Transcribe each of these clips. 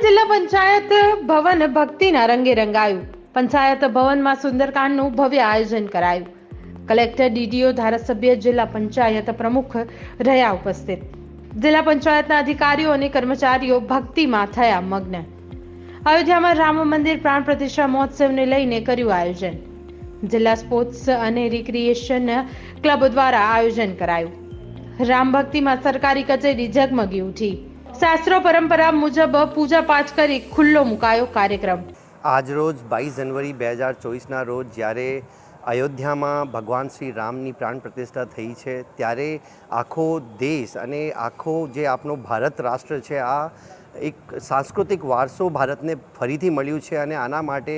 જિલ્લા પંચાયત ભવન ભક્તિના રંગે રંગાયું. પંચાયત ભવનમાં સુંદરકાંડનું ભવ્ય આયોજન કરાયું. કલેક્ટર, ડીડીઓ, ધારાસભ્ય, જિલ્લા પંચાયત પ્રમુખ રહ્યા ઉપસ્થિત. જિલ્લા પંચાયતના અધિકારીઓ અને કર્મચારીઓ ભક્તિમાં થયા મગ્ન. અયોધ્યામાં રામ મંદિર પ્રાણ પ્રતિષ્ઠા મહોત્સવને લઈને કર્યું આયોજન. જિલ્લા સ્પોર્ટ્સ અને રિક્રિએશન ક્લબ દ્વારા આયોજન કરાયું. રામ ભક્તિમાં સરકારી કચેરી ઝગમગી ઉઠી. શાસ્ત્રો પરંપરા મુજબ પૂજા પાઠ કરી ખુલ્લો મુકાયો કાર્યક્રમ. આજરોજ 22 જનવરી 2024ના રોજ જ્યારે અયોધ્યામાં ભગવાન શ્રી રામની પ્રાણ પ્રતિષ્ઠા થઈ છે, ત્યારે આખો દેશ અને આખો જે આપણો ભારત રાષ્ટ્ર છે, આ એક સાંસ્કૃતિક વારસો ભારતને ફરીથી મળ્યું છે. અને આના માટે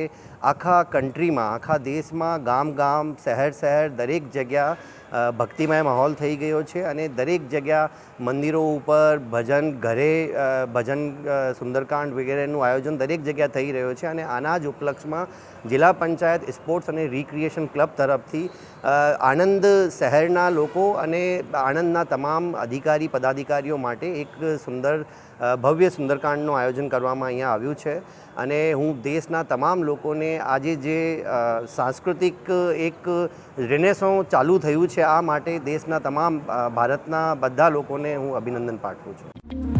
આખા કન્ટ્રીમાં, આખા દેશમાં, ગામ ગામ, શહેર શહેર, દરેક જગ્યા ભક્તિમય માહોલ થઈ ગયો છે. અને દરેક જગ્યા મંદિરો ઉપર ભજન, ઘરે ભજન, સુંદરકાંડ વગેરેનું આયોજન દરેક જગ્યા થઈ રહ્યો છે. અને આના જ ઉપલક્ષમાં જિલ્લા પંચાયત સ્પોર્ટ્સ અને રિક્રિએશન ક્લબ તરફથી આણંદ શહેરના લોકો અને આણંદના તમામ અધિકારી પદાધિકારીઓ માટે એક સુંદર ભવ્ય સુંદરકાંડનું આયોજન કરવામાં અહીંયા આવ્યું છે. અને હું દેશના તમામ લોકોને આજે જે સાંસ્કૃતિક એક રેનેસોન્સ ચાલુ થયું છે, આ માટે દેશના તમામ ભારતના બધા લોકોને હું અભિનંદન પાઠવું છું.